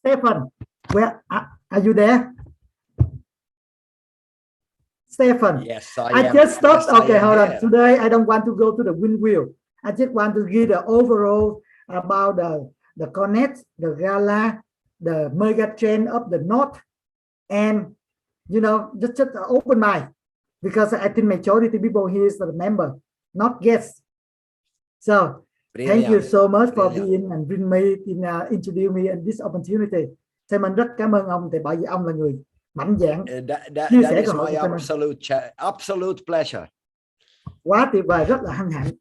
Staffan, where are you there? Staffan. Yes, I just stopped. Yes, okay, hold on. here. Today I don't want to go to the wind wheel. I just want to give the overall about the connect, the gala, the mega trend of the north, and you know, just open mind, because I think majority people here is the member, not guests. So Brilliant. thank you so much for Brilliant. being and bring me in, introduce me in this opportunity. Mình rất cảm ơn ông, tại bởi vì ông là người mạnh dạn chia That sẻ is cơ hội my cho mình. absolute pleasure. Quá tuyệt vời, rất là hân hạnh.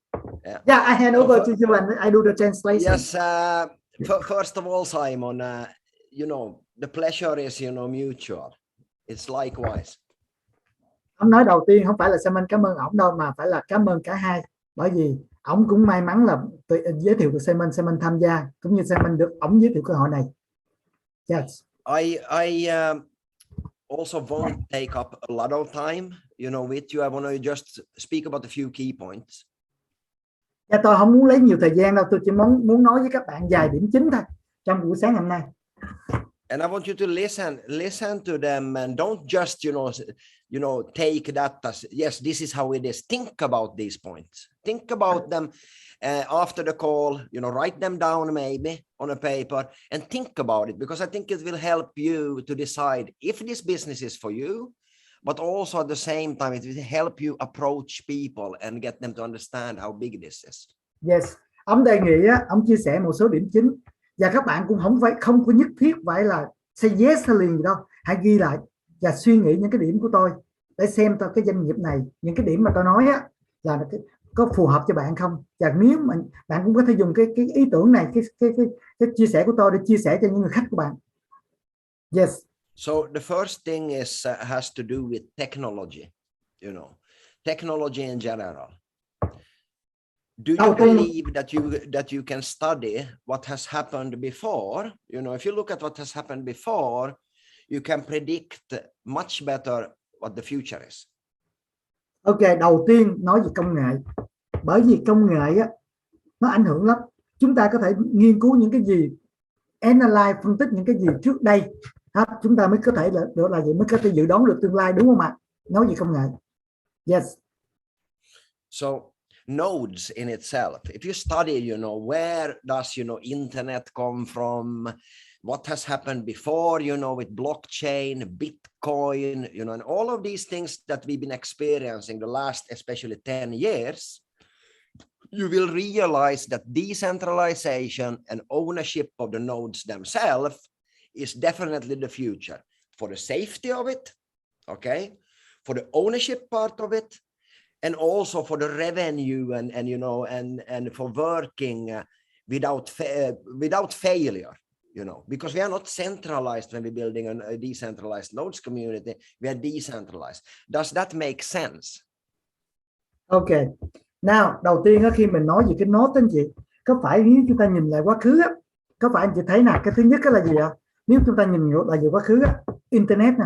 Yeah, I hand over to you and I do the translation. Yes, first of all, Simon, you know, the pleasure is, you know, mutual. It's likewise. Ông nói đầu tiên không phải là Simon cảm ơn ổng đâu, mà phải là cảm ơn cả hai, bởi vì ổng cũng may mắn là giới thiệu được Simon tham gia, cũng như Simon được ổng giới thiệu cơ hội này. Yes. I also won't take up a lot of time, you know, with you. I want to just speak about a few key points. Tôi không muốn lấy nhiều thời gian đâu, tôi chỉ muốn nói với các bạn vài điểm chính thôi trong buổi sáng hôm nay. And I want you to listen to them, and don't just, you know, take that as, yes, this is how it is. Think about these points. Think about them after the call, you know, write them down maybe on a paper and think about it, because I think it will help you to decide if this business is for you, but also at the same time, it will help you approach people and get them to understand how big this is. Yes. Ông đề nghị á, ông chia sẻ một số điểm chính, và các bạn cũng không có nhất thiết phải là say yes hay liền gì đâu. Hãy ghi lại và suy nghĩ những cái điểm của tôi để xem cái doanh nghiệp này, những cái điểm mà tôi nói á, là có phù hợp cho bạn không. Và nếu mà bạn cũng có thể dùng cái ý tưởng này, cái chia sẻ của tôi để chia sẻ cho những người khách của bạn. Yes. So the first thing is has to do with technology, you know, technology in general. Do you believe that you can study what has happened before? You know, if you look at what has happened before, you can predict much better what the future is. Ok, đầu tiên nói về công nghệ. Bởi vì công nghệ á, nó ảnh hưởng lắm. Chúng ta có thể nghiên cứu những cái gì, analyze, phân tích những cái gì trước đây. Chúng ta mới có thể là gì, mới có thể dự đoán được tương lai, đúng không ạ? Nói về công nghệ. Yes. So nodes in itself, if you study, you know, where does, you know, internet come from, what has happened before, you know, with blockchain, Bitcoin, you know, and all of these things that we've been experiencing the last, especially 10 years, you will realize that decentralization and ownership of the nodes themselves is definitely the future for the safety of it, okay, for the ownership part of it, and also for the revenue and you know, and for working without failure, you know, because we are not centralized when we're building a decentralized nodes community, we are decentralized. Does that make sense? Okay. Nào, đầu tiên á, khi mình nói về cái node anh chị, có phải nếu chúng ta nhìn lại quá khứ á, có phải anh chị thấy nào, cái thứ nhất là gì ạ? Nếu chúng ta nhìn lại về quá khứ á, internet nè,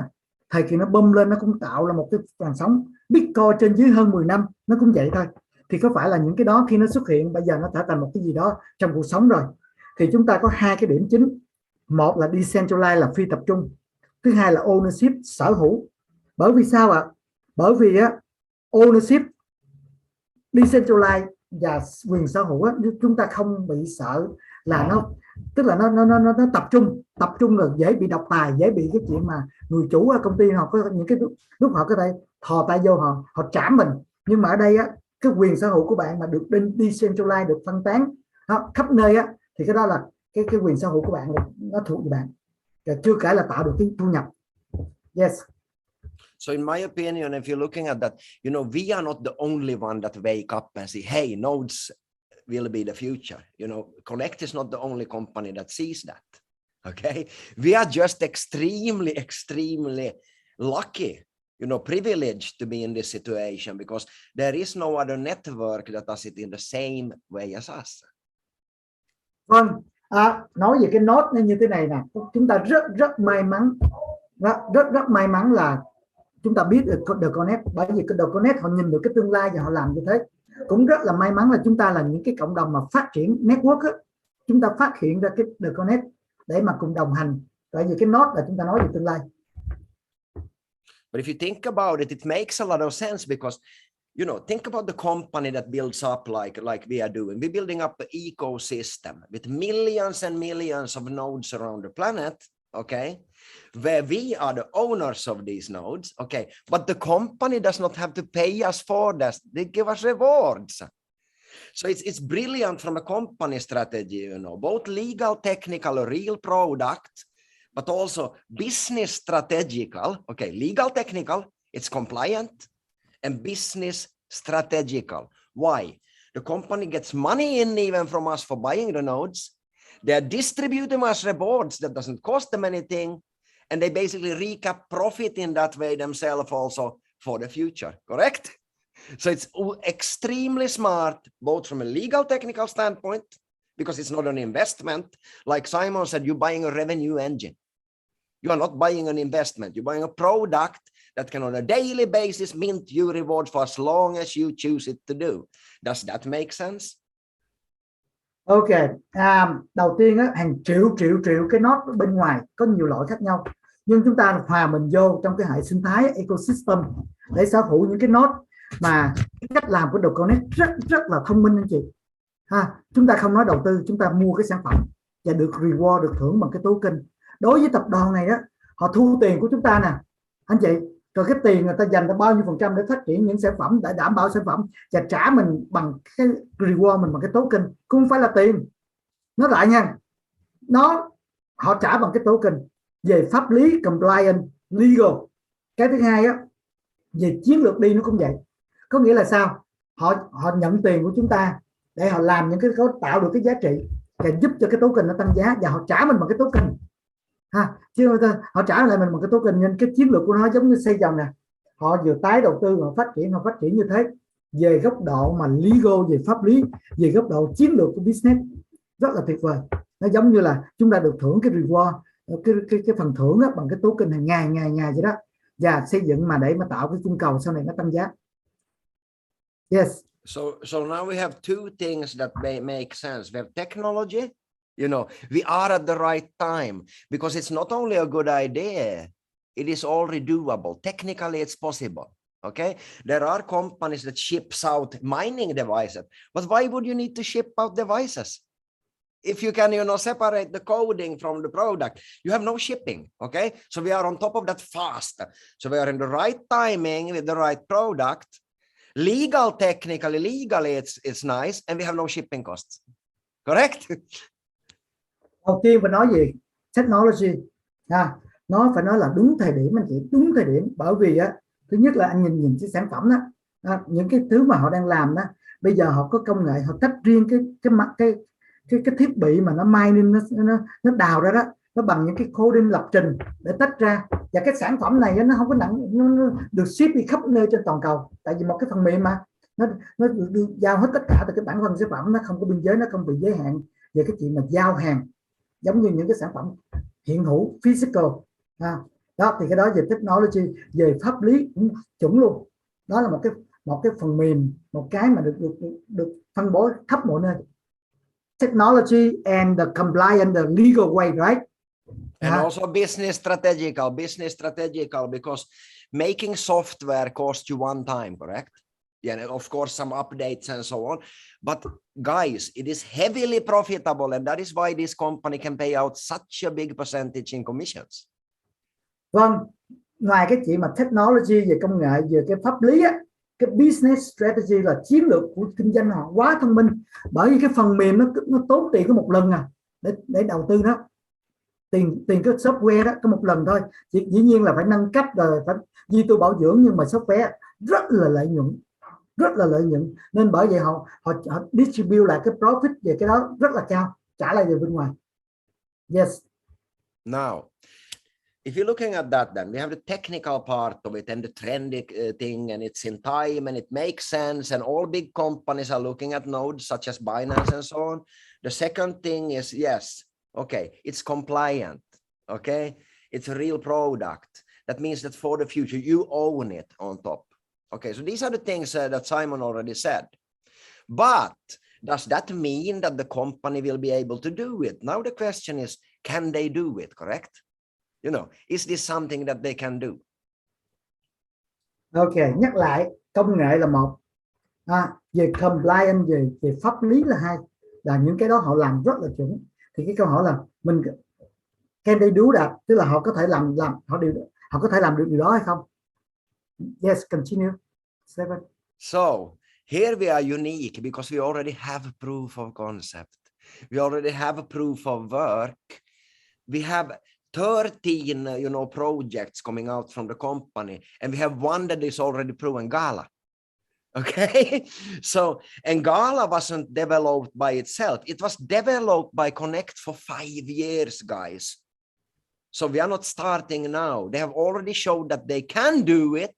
thời kỳ nó bơm lên nó cũng tạo ra một cái làn sóng. Bitcoin trên dưới hơn 10 năm nó cũng vậy thôi. Thì có phải là những cái đó khi nó xuất hiện bây giờ nó trở thành một cái gì đó trong cuộc sống rồi. Thì chúng ta có hai cái điểm chính. Một là decentralized là phi tập trung. Thứ hai là ownership, sở hữu. Bởi vì sao ạ? Bởi vì á, ownership, decentralized và quyền sở hữu á, chúng ta không bị sợ là nó, tức là nó tập trung rồi dễ bị độc tài, dễ bị cái chuyện mà người chủ ở công ty họ có những cái lúc họ có thể thò tay vô họ trảm mình. Nhưng mà ở đây á, cái quyền sở hữu của bạn mà được decentralized, được phân tán khắp nơi á, thì cái đó là cái quyền sở hữu của bạn, nó thuộc về bạn, chưa kể là tạo được cái thu nhập. Yes. So in my opinion, if you're looking at that, you know, we are not the only one that wake up and say, hey, nodes will be the future. You know, Connect is not the only company that sees that. Okay. We are just extremely lucky, you know, privileged to be in this situation, because there is no other network that does it in the same way as us. Vâng, nói về cái node như thế này nè, chúng ta rất may mắn, rất may mắn là chúng ta biết được The Connect, bởi vì The Connect họ nhìn được cái tương lai và họ làm như thế. Cũng rất là may mắn là chúng ta là những cái cộng đồng mà phát triển network á, chúng ta phát hiện ra cái The Connect để mà cùng đồng hành Tại vì cái node là chúng ta nói về tương lai. But if you think about it, it makes a lot of sense because, you know, think about the company that builds up like we are doing. We're building up an ecosystem with millions and millions of nodes around the planet, okay, where we are the owners of these nodes, okay, but the company does not have to pay us for this. They give us rewards. So it's brilliant from a company strategy, you know, both legal, technical, a real product, but also business strategical, okay, legal, technical, it's compliant, and business strategical. Why? The company gets money in even from us for buying the nodes. They're distributing us rewards that doesn't cost them anything. And they basically recap profit in that way themselves also for the future, correct? So it's extremely smart, both from a legal technical standpoint, because it's not an investment. Like Simon said, you're buying a revenue engine. You are not buying an investment. You're buying a product that can on a daily basis mint you reward for as long as you choose it to do. Does that make sense? Ok, đầu tiên á, hàng triệu cái node bên ngoài có nhiều loại khác nhau, nhưng chúng ta hòa mình vô trong cái hệ sinh thái ecosystem để sở hữu những cái node mà cái cách làm của The Connect rất là thông minh anh chị. Chúng ta không nói đầu tư, chúng ta mua cái sản phẩm và được reward, được thưởng bằng cái token. Đối với tập đoàn này đó, họ thu tiền của chúng ta nè anh chị, rồi cái tiền người ta dành ra bao nhiêu % để phát triển những sản phẩm, để đảm bảo sản phẩm và trả mình bằng cái reward mình bằng cái token, cũng không phải là tiền. Nó lại nha, họ trả bằng cái token về pháp lý, compliance, legal. Cái thứ hai á, về chiến lược đi nó cũng vậy. Có nghĩa là sao? Họ nhận tiền của chúng ta để họ làm những cái tạo được cái giá trị và giúp cho cái token nó tăng giá, và họ trả mình bằng cái token. Chứ họ trả lại mình bằng cái token, nên cái chiến lược của nó giống như xây dòng nè, họ vừa tái đầu tư, họ phát triển như thế về góc độ mà legal, về pháp lý, về góc độ chiến lược của business, rất là tuyệt vời. Nó giống như là chúng ta được thưởng cái reward, cái phần thưởng đó, bằng cái token hàng ngày vậy đó, và xây dựng mà để mà tạo cái cung cầu sau này nó tăng giá. Yes. So now we have two things that may make sense. We have technology. You know, we are at the right time because it's not only a good idea, it is already doable. Technically, it's possible. Okay, there are companies that ships out mining devices, but why would you need to ship out devices if you can, you know, separate the coding from the product? You have no shipping. Okay, so we are on top of that fast. So we are in the right timing with the right product. Technically, it's nice, and we have no shipping costs. Correct? Đầu tiên phải nói về technology, nó phải nói là đúng thời điểm anh chị, đúng thời điểm. Bởi vì á, thứ nhất là anh nhìn cái sản phẩm đó, những cái thứ mà họ đang làm đó, bây giờ họ có công nghệ, họ tách riêng cái thiết bị mà nó mining, nó đào ra đó, nó bằng những cái coding lập trình để tách ra, và cái sản phẩm này nó không có nặng, nó được ship đi khắp nơi trên toàn cầu. Tại vì một cái phần mềm mà nó được giao hết tất cả từ cái bản thân sản phẩm, nó không có biên giới, nó không bị giới hạn về cái chuyện mà giao hàng, giống như những cái sản phẩm hiện hữu physical. Đó thì cái đó về technology, về pháp lý cũng chuẩn luôn. Đó là một cái phần mềm, một cái mà được phân bố khắp mọi nơi. Technology and the compliant, the legal way, right? And also business strategical, because making software costs you one time, correct? Yeah, and of course some updates and so on. But guys, it is heavily profitable, and that is why this company can pay out such a big percentage in commissions. Vâng, ngoài cái chuyện mà technology, về công nghệ, về cái pháp lý á, cái business strategy là chiến lược của kinh doanh họ quá thông minh. Bởi vì cái phần mềm nó tốn tiền có một lần để đầu tư đó. Tiền cái software đó có một lần thôi. Dĩ nhiên là phải nâng cấp rồi, phải duy tu bảo dưỡng, nhưng mà software rất là lợi nhuận. Nên bởi vậy họ distribute lại cái profit về cái đó rất là cao, trả lại về bên ngoài. Yes. Now, if you're looking at that, then we have the technical part of it and the trendy thing, and it's in time and it makes sense, and all big companies are looking at nodes such as Binance and so on. The second thing is, yes, okay, it's compliant. Okay, it's a real product. That means that for the future you own it on top. Okay, so these are the things that Simon already said. But does that mean that the company will be able to do it? Now the question is, can they do it, correct? You know, is this something that they can do? Ok, nhắc lại, công nghệ là một, về compliance, về pháp lý là hai, là những cái đó họ làm rất là chuẩn. Thì cái câu hỏi là mình can they do that, tức là họ có thể làm họ có thể làm được điều đó hay không? Yes, continue, Staffan. So here we are unique because we already have a proof of concept. We already have a proof of work. We have 13, projects coming out from the company, and we have one that is already proven, Gala. Okay, so, and Gala wasn't developed by itself. It was developed by Connect for 5 years, guys. So we are not starting now. They have already showed that they can do it,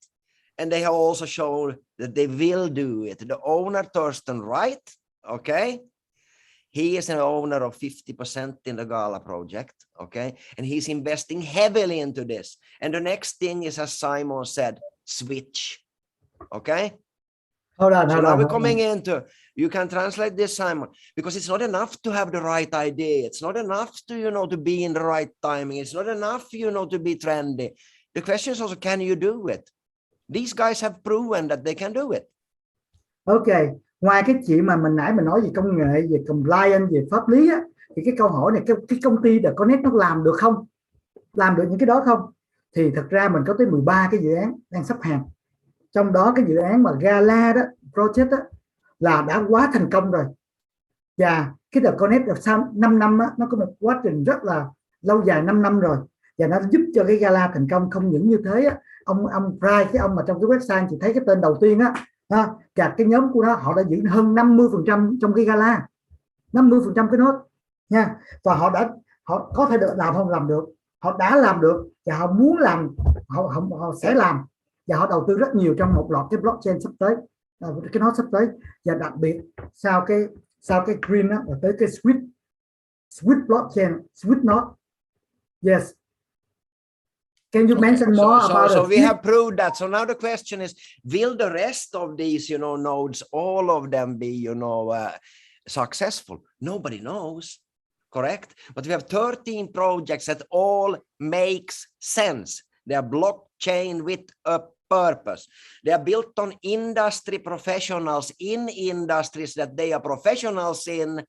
and they have also shown that they will do it. The owner, Thurston Wright, okay, he is an owner of 50% in the Gala project, okay, and he's investing heavily into this. And the next thing is, as Simon said, switch, okay. Hold on, So hold now on, we're hold coming on. into, you can translate this, Simon, because it's not enough to have the right idea. It's not enough to, to be in the right timing. It's not enough, to be trendy. The question is also, can you do it? These guys have proven that they can do it. Ok, ngoài cái chuyện mà mình nãy mình nói về công nghệ, về compliance, về pháp lý á, thì cái câu hỏi này, cái công ty The Connect nó làm được không? Làm được những cái đó không? Thì thật ra mình có tới 13 cái dự án đang sắp hàng. Trong đó cái dự án mà Gala đó, project đó, là đã quá thành công rồi. Và cái The Connect được sau 5 năm á, nó có một quá trình rất là lâu dài, 5 năm rồi. Và nó giúp cho cái Gala thành công. Không những như thế á, ông Price, cái ông mà trong cái website chị thấy cái tên đầu tiên á, cả cái nhóm của nó họ đã giữ hơn 50% trong cái Gala, 50% cái nốt nha. Và họ có thể được làm không làm được, họ đã làm được và họ muốn làm, họ sẽ làm, và họ đầu tư rất nhiều trong một loạt cái blockchain sắp tới, cái nốt sắp tới. Và đặc biệt sau cái green đó, tới cái switch blockchain, switch node. Yes. Can you mention more about so it? we have proved that. So now the question is, will the rest of these, nodes, all of them be, successful? Nobody knows, correct? But we have 13 projects that all makes sense. They are blockchain with a purpose. They are built on industry professionals in industries that they are professionals in,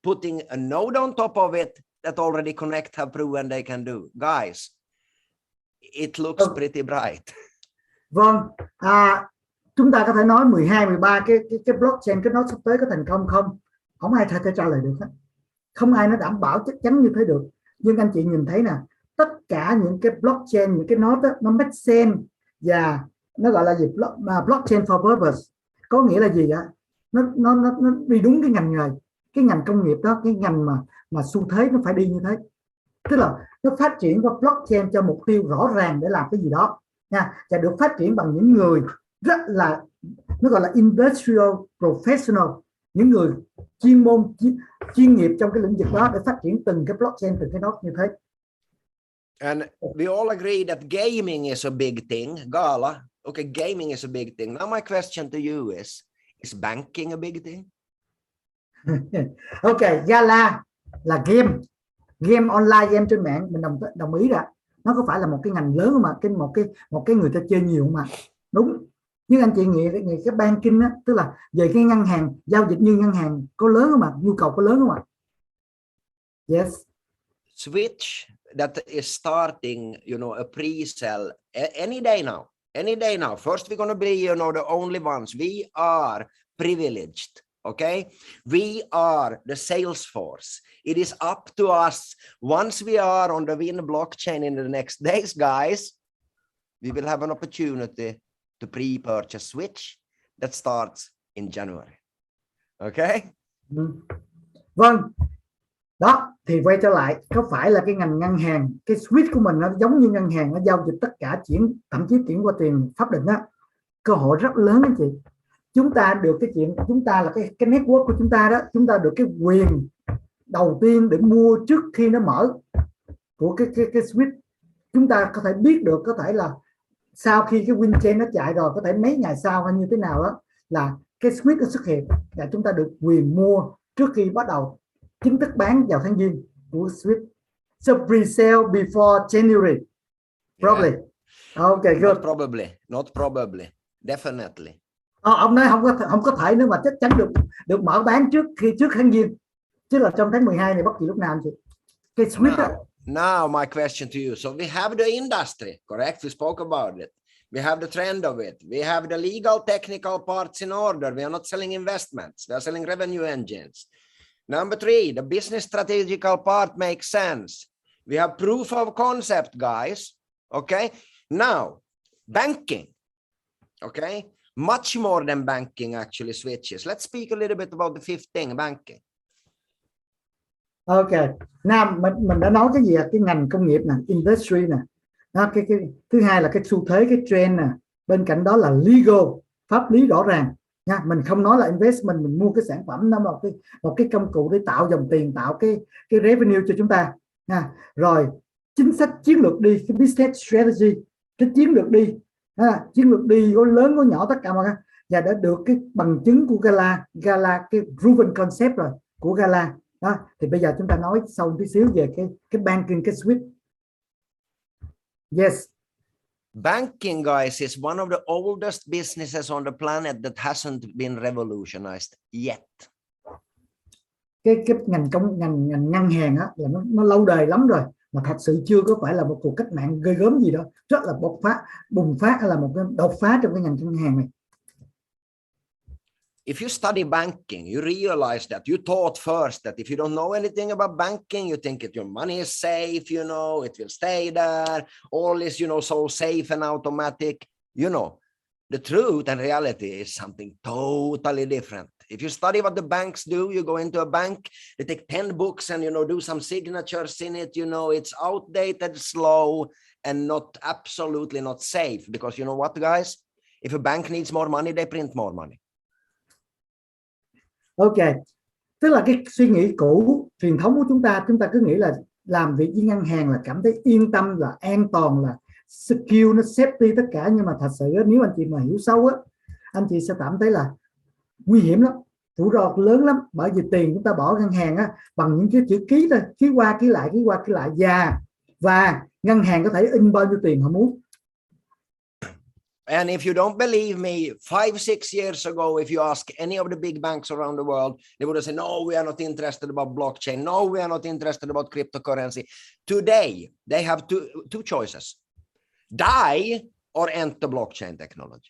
putting a node on top of it that already Connect have proven they can do. Guys, it looks pretty bright. Vâng, chúng ta có thể nói 12, 13 cái blockchain cái nó sắp tới có thành công không? Không ai thể trả lời được hết. Không ai nó đảm bảo chắc chắn như thế được. Nhưng anh chị nhìn thấy nè, tất cả những cái blockchain, những cái node đó, nó make sense, và nó gọi là gì? Blockchain for purpose. Có nghĩa là gì ạ? Nó đi đúng cái ngành nghề, cái ngành công nghiệp đó, cái ngành mà xu thế nó phải đi như thế. Tức là nó phát triển qua blockchain cho mục tiêu rõ ràng để làm cái gì đó nha, và được phát triển bằng những người rất là, nó gọi là industrial professional, những người chuyên môn chuyên nghiệp trong cái lĩnh vực đó, để phát triển từng cái blockchain, từng cái node như thế. And we all agree that gaming is a big thing. Gala, okay, gaming is a big thing. Now my question to you is banking a big thing? Ok, Gala là game online, game trên mạng, mình đồng ý đã. Nó có phải là một cái ngành lớn mà một cái người ta chơi nhiều mà, đúng. Nhưng anh chị nghĩ cái banking á, tức là về cái ngân hàng, giao dịch như ngân hàng có lớn không ạ? Nhu cầu có lớn không ạ? Yes. Switch that is starting, a pre-sell any day now. Any day now. First, we're going to be, the only ones. We are privileged. Okay, we are the sales force. It is up to us. Once we are on the Win blockchain in the next days, guys, we will have an opportunity to pre-purchase Switch that starts in January. Okay. Vâng. Đó, thì quay trở lại, có phải là cái ngành ngân hàng, cái switch của mình nó giống như ngân hàng, nó giao dịch tất cả, thậm chí chuyển qua tiền pháp định á, cơ hội rất lớn anh chị. Chúng ta được cái chuyện, chúng ta là cái network của chúng ta đó, chúng ta được cái quyền đầu tiên để mua trước khi nó mở của cái switch. Chúng ta có thể biết được, có thể là sau khi cái WinChain nó chạy rồi, có thể mấy ngày sau hay như thế nào đó, là cái switch nó xuất hiện, và chúng ta được quyền mua trước khi bắt đầu chính thức bán vào tháng Giêng của switch. So pre-sale before January, probably. Yeah. Okay, good. Not probably, definitely. Ông nói không có thể nữa mà chắc chắn được mở bán trước tháng Giêng, chứ là trong tháng 12 này bất kỳ lúc nào chị. Cái switch đó. Now my question to you. So we have the industry, correct? We spoke about it. We have the trend of it. We have the legal technical parts in order. We are not selling investments. We are selling revenue engines. Number 3, the business strategical part makes sense. We have proof of concept, guys. Okay. Now, banking. Okay. Much more than banking actually switches. Let's speak a little bit about the fifth thing, banking. Ok, Nam mình đã nói cái gì à? Cái ngành công nghiệp nè, industry nè. Đó, cái thứ hai là cái xu thế, cái trend nè. Bên cạnh đó là legal, pháp lý rõ ràng nha. Mình không nói là investment, mình mua cái sản phẩm nó một cái công cụ để tạo dòng tiền, tạo cái revenue cho chúng ta nha. Rồi chính sách chiến lược đi, cái business strategy, cái chiến lược đi, chiến lược đi có lớn có nhỏ tất cả mọi cái, và đã được cái bằng chứng của Gala cái proven concept rồi của Gala. Đó, thì bây giờ chúng ta nói sau tí xíu về cái banking, cái switch. Yes. Banking, guys, is one of the oldest businesses on the planet that hasn't been revolutionized yet. Cái ngành ngân hàng á là nó lâu đời lắm rồi, mà thật sự chưa có phải là một cuộc cách mạng ghê gớm gì đó, rất là bùng phát hay là một cái đột phá trong cái ngành ngân hàng này. If you study banking, you realize that you thought first that if you don't know anything about banking, you think that your money is safe, you know, it will stay there, all is, you know, so safe and automatic. You know, the truth and reality is something totally different. If you study what the banks do, you go into a bank, they take 10 books and, you know, do some signatures in it, you know, it's outdated, slow, and absolutely not safe. Because you know what, guys? If a bank needs more money, they print more money. Ok, tức là cái suy nghĩ cũ truyền thống của chúng ta cứ nghĩ là làm việc với ngân hàng là cảm thấy yên tâm, là an toàn, là secure, nó safety tất cả. Nhưng mà thật sự nếu anh chị mà hiểu sâu á, anh chị sẽ cảm thấy là nguy hiểm lắm, rủi ro lớn lắm. Bởi vì tiền chúng ta bỏ ngân hàng á, bằng những cái chữ ký thôi, ký qua ký lại và ngân hàng có thể in bao nhiêu tiền họ muốn. And if you don't believe me, 5-6 years ago, if you ask any of the big banks around the world, they would have said, no, we are not interested about blockchain. No, we are not interested about cryptocurrency. Today, they have two choices: die or enter blockchain technology.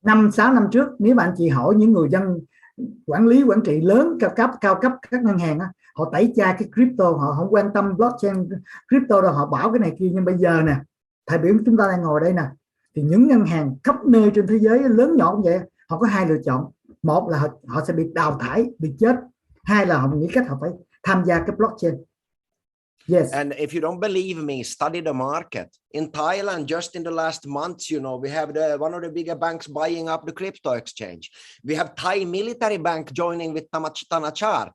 5-6 năm trước, nếu mà anh chị hỏi những người dân quản trị lớn cao cấp các ngân hàng á, họ tẩy chay cái crypto, họ không quan tâm blockchain crypto đâu, họ bảo cái này kia. Nhưng bây giờ nè, thời điểm chúng ta đang ngồi đây nè, thì những ngân hàng khắp nơi trên thế giới lớn nhỏ cũng vậy, họ có hai lựa chọn. Một là họ sẽ bị đào thải, bị chết. Hai là họ nghĩ cách họ phải tham gia cái blockchain. Yes. And if you don't believe me, study the market. In Thailand, just in the last months, you know, we have one of the bigger banks buying up the crypto exchange. We have Thai military bank joining with Thanachart.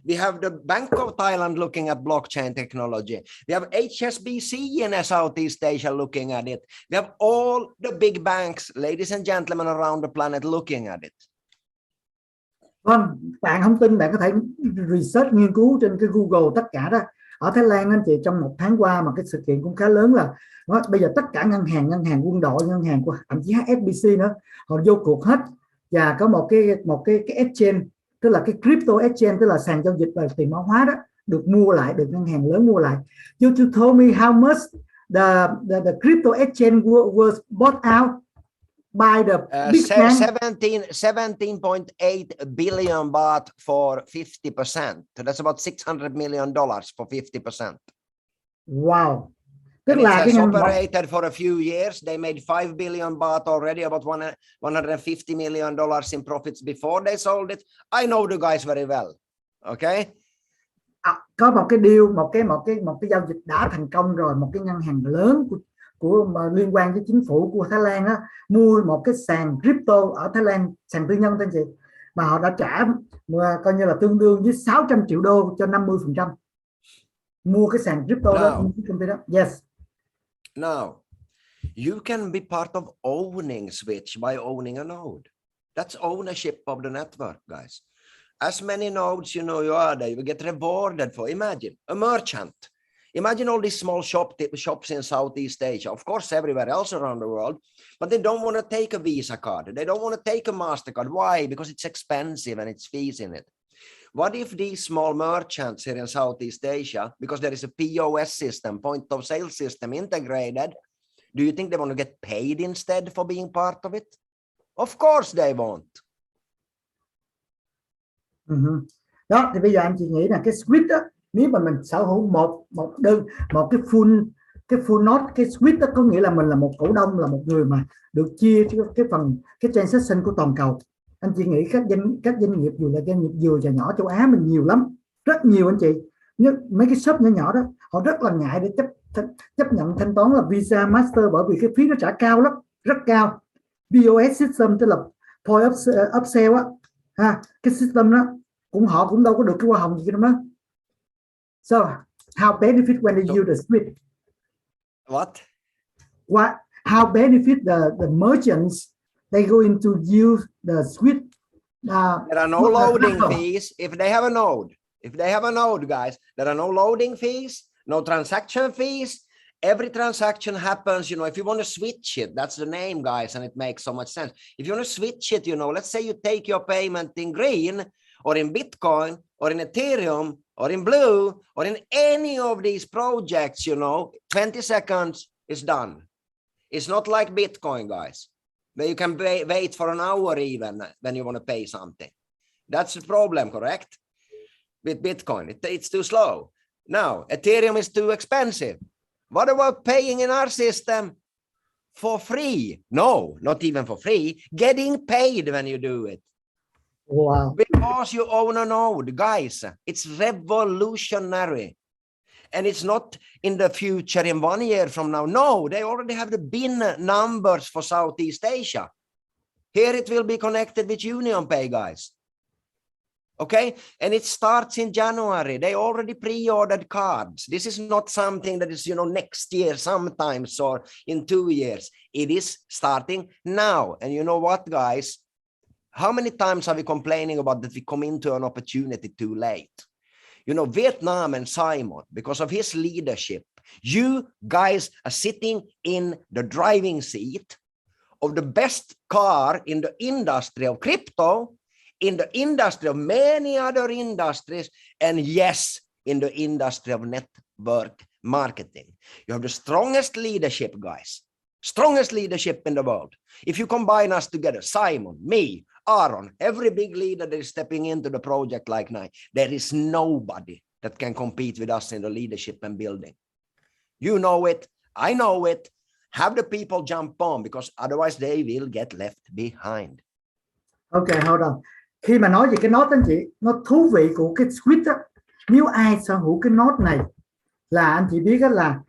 We have the Bank of Thailand looking at blockchain technology. We have HSBC in Southeast Asia looking at it. We have all the big banks, ladies and gentlemen, around the planet looking at it. Vâng, bạn không tin, bạn có thể research, nghiên cứu trên cái Google tất cả đó. Ở Thái Lan anh chị, trong một tháng qua mà cái sự kiện cũng khá lớn là bây giờ tất cả ngân hàng quân đội, ngân hàng của thậm chí HSBC nữa, họ vô cuộc hết. Và có một cái exchange, tức là cái crypto exchange, tức là sàn giao dịch về tiền mã hóa đó, được mua lại, được ngân hàng lớn mua lại. You told me how much the crypto exchange was bought out by the big bank. 17.8 billion baht for 50%. So that's about $600 million for 50%. Wow. Tức And là it has operated for a few years. They made 5 billion baht already, about $150 million in profits before they sold it. I know the guys very well. Okay. Có một cái deal, một cái giao dịch đã thành công rồi. Một cái ngân hàng lớn của liên quan với chính phủ của Thái Lan á, mua một cái sàn crypto ở Thái Lan, sàn tư nhân anh chị, mà họ đã trả coi như là tương đương với 600 triệu đô cho 50%. Mua cái sàn crypto đó, công ty đó. Yes. Now, you can be part of owning Switch by owning a node. That's ownership of the network, guys. As many nodes, you know, you are there, you get rewarded for. Imagine a merchant. Imagine all these small shops in Southeast Asia, of course, everywhere else around the world, but they don't want to take a Visa card. They don't want to take a MasterCard. Why? Because it's expensive and it's fees in it. What if these small merchants here in Southeast Asia, because there is a POS system, point of sale system integrated, do you think they want to get paid instead for being part of it? Of course they won't. Đó thì bây giờ anh chị nghĩ là cái switch đó, nếu mà mình sở hữu một cái full node, cái switch đó có nghĩa là mình là một cổ đông, là một người mà được chia cái transaction của toàn cầu. Anh chị nghĩ các doanh nghiệp, dù là doanh nghiệp vừa và nhỏ châu Á mình nhiều lắm, rất nhiều anh chị. Mấy cái shop nhỏ đó họ rất là ngại để chấp nhận thanh toán là Visa, Master, bởi vì cái phí nó trả cao lắm, rất cao. POS system tức là point of sale á, cái system đó họ cũng đâu có được cái hoa hồng gì trong đó. So how benefit when they use the switch? How benefit the merchants they going to use the switch? There are no loading fees if they have a node. If they have a node, guys, there are no loading fees, no transaction fees. Every transaction happens, if you want to switch it, that's the name, guys, and it makes so much sense. If you want to switch it, let's say you take your payment in green or in Bitcoin or in Ethereum or in blue or in any of these projects, 20 seconds is done. It's not like Bitcoin, guys, where you can wait for an hour even when you want to pay something. That's the problem, correct? With Bitcoin, it's too slow. Now, Ethereum is too expensive. What about paying in our system for free? No, not even for free. Getting paid when you do it. Wow. Because you own a node, guys. It's revolutionary. And it's not in the future in 1 year from now. No, they already have the BIN numbers for Southeast Asia. Here it will be connected with UnionPay, guys. Okay, and it starts in January. They already pre-ordered cards. This is not something that is, next year sometimes or in 2 years. It is starting now. And you know what, guys? How many times are we complaining about that we come into an opportunity too late? Vietnam and Simon, because of his leadership, you guys are sitting in the driving seat of the best car in the industry of crypto, in the industry of many other industries, and yes, in the industry of network marketing. You have the strongest leadership, guys. Strongest leadership in the world. If you combine us together, Simon, me, Aaron, every big leader that is stepping into the project like now, there is nobody that can compete with us in the leadership and building. You know it. I know it. Have the people jump on, because otherwise they will get left behind. Okay, hold on. Khi mà nói về cái node anh chị, nó thú vị của cái switch á, nếu ai sở hữu cái node này là anh chị biết đó, là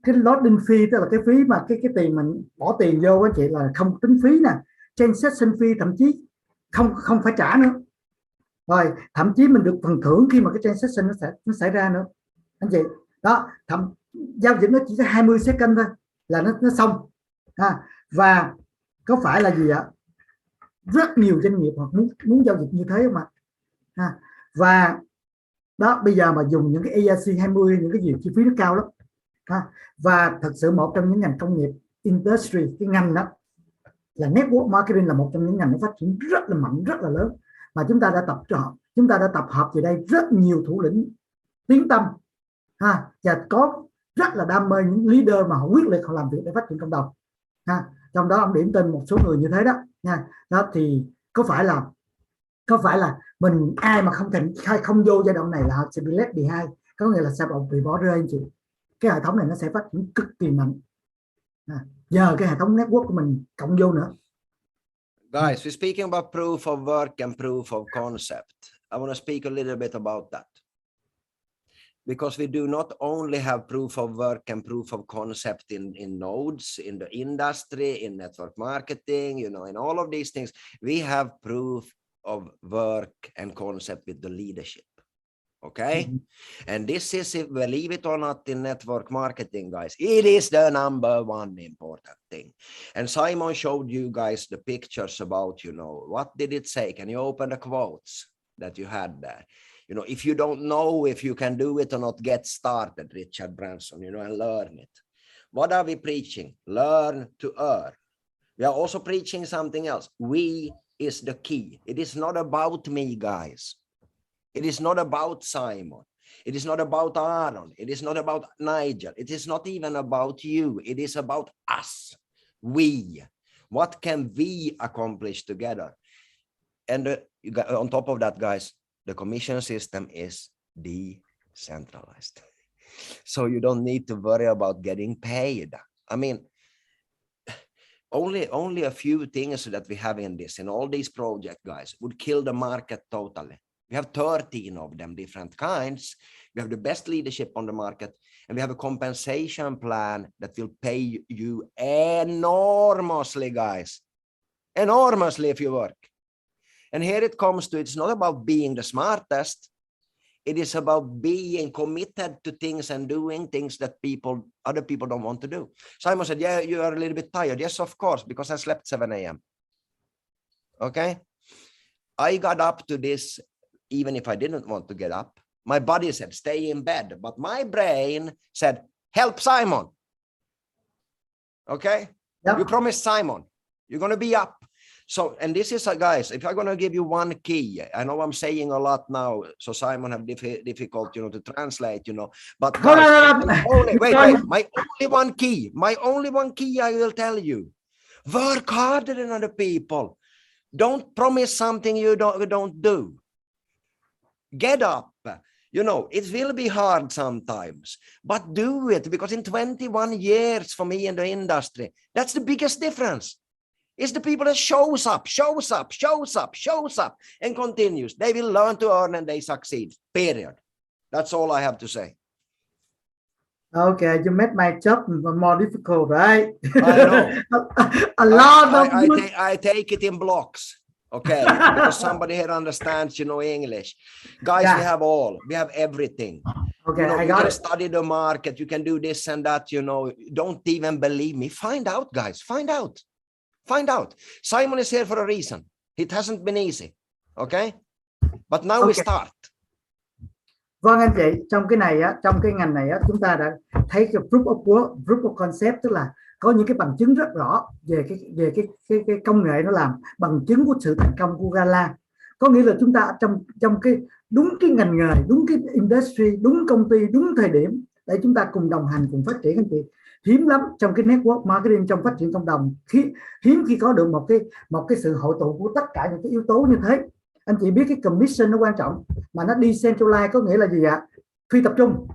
cái loading fee, tức là cái phí mà cái tiền mình bỏ tiền vô anh chị là không tính phí nè, transaction fee thậm chí không phải trả nữa, rồi thậm chí mình được phần thưởng khi mà cái transaction nó xảy ra nữa anh chị. Đó, giao dịch nó chỉ có 20 second thôi là nó xong. Và có phải là gì ạ? Rất nhiều doanh nghiệp hoặc muốn giao dịch như thế không ạ? Và đó, bây giờ mà dùng những cái ERC 20, những cái gì chi phí nó cao lắm. Và thật sự một trong những ngành công nghiệp industry, cái ngành đó là network marketing, là một trong những ngành nó phát triển rất là mạnh, rất là lớn, mà chúng ta đã tập hợp về đây rất nhiều thủ lĩnh tiếng tâm và có rất là đam mê, những leader mà họ quyết liệt, họ làm việc để phát triển cộng đồng. Trong đó ông điểm tên một số người như thế đó nha. Đó thì có phải là mình ai mà không vô giai đoạn này là họ sẽ bị left behind, có nghĩa là sẽ bị bỏ rơi anh chị. Cái hệ thống này nó sẽ phát triển cực kỳ mạnh nhờ cái hệ thống network của mình cộng vô nữa. Guys, we're speaking about proof of work and proof of concept. I want to speak a little bit about that. Because we do not only have proof of work and proof of concept in nodes, in the industry, in network marketing, in all of these things, we have proof of work and concept with the leadership. Okay. And this is, if believe it or not, in network marketing, guys, it is the number one important thing. And Simon showed you guys the pictures about, what did it say? Can you open the quotes? that you had there. You know, if you don't know if you can do it or not, get started, Richard Branson, you know, and learn it. What are we preaching? Learn to earn. We are also preaching something else. We is the key. It is not about me, guys. It is not about Simon. It is not about Aaron. It is not about Nigel. It is not even about you. It is about us. We. What can we accomplish together? And on top of that, guys, the commission system is decentralized. So you don't need to worry about getting paid. I mean, only a few things that we have in this, in all these projects, guys, would kill the market totally. We have 13 of them, different kinds. We have the best leadership on the market, and we have a compensation plan that will pay you enormously, guys. Enormously if you work. And here it comes to, it's not about being the smartest. It is about being committed to things and doing things that other people don't want to do. Simon said, yeah, you are a little bit tired. Yes, of course, because I slept 7 a.m. Okay. I got up to this, even if I didn't want to get up. My body said, stay in bed. But my brain said, help Simon. Okay. Yep. You promised Simon, you're going to be up. So, and this is, guys, if I'm going to give you one key, I know I'm saying a lot now, so Simon have difficult, you know, to translate, you know, but guys, my only one key I will tell you, work harder than other people. Don't promise something you don't do. Get up. You know, it will be hard sometimes, but do it, because in 21 years for me in the industry, that's the biggest difference. It's the people that shows up, and continues. They will learn to earn and they succeed, period. That's all I have to say. Okay, you made my job more difficult, right? I know. I take it in blocks, okay? Because somebody here understands, you know, English. Guys, yeah. We have everything. Okay, you know, you can study the market, you can do this and that, you know. Don't even believe me. Find out, guys, find out. Find out. Simon is here for a reason. It hasn't been easy. Okay? But now we start. Vâng anh chị, trong cái này á, trong cái ngành này á, chúng ta đã thấy cái proof of work, proof of concept, tức là có những cái bằng chứng rất rõ về cái công nghệ nó làm, bằng chứng của sự thành công của Gala. Có nghĩa là chúng ta trong cái đúng cái ngành nghề, đúng cái industry, đúng công ty, đúng thời điểm để chúng ta cùng đồng hành, cùng phát triển anh chị. Hiếm lắm trong cái network marketing, trong phát triển cộng đồng, hiếm khi có được một cái sự hội tụ của tất cả những cái yếu tố như thế. Anh chị biết cái commission nó quan trọng, mà nó decentralized có nghĩa là gì ạ? Phi tập trung.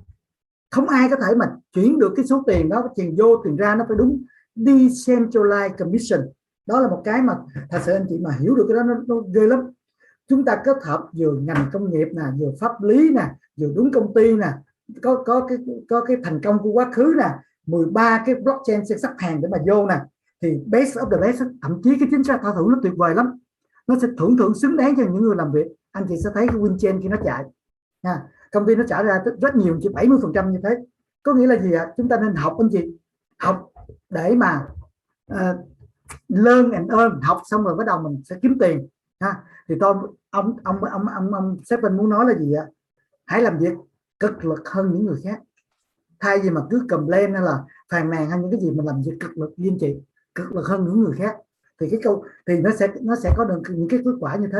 Không ai có thể mà chuyển được cái số tiền đó, tiền vô tiền ra, nó phải đúng decentralized commission. Đó là một cái mà thật sự anh chị mà hiểu được cái đó nó ghê lắm. Chúng ta kết hợp vừa ngành công nghiệp nè, vừa pháp lý nè, vừa đúng công ty nè, có cái thành công của quá khứ nè, 13 cái blockchain sẽ sắp hàng để mà vô nè, thì best of the best, thậm chí cái chính sách thỏa thuận nó tuyệt vời lắm, nó sẽ thưởng thưởng xứng đáng cho những người làm việc. Anh chị sẽ thấy cái win chain khi nó chạy nha, công ty nó trả ra rất nhiều, chỉ 70% như thế. Có nghĩa là gì ạ? Chúng ta nên học anh chị, học để mà learn and earn, học xong rồi bắt đầu mình sẽ kiếm tiền ha. Thì ông Staffan muốn nói là gì ạ? Hãy làm việc cực lực hơn những người khác, thay vì mà cứ complain hay là phàn nàn hay những cái gì, mình làm việc cực lực với anh chị, cực lực hơn những người khác, thì cái câu thì nó sẽ có được những cái kết quả như thế.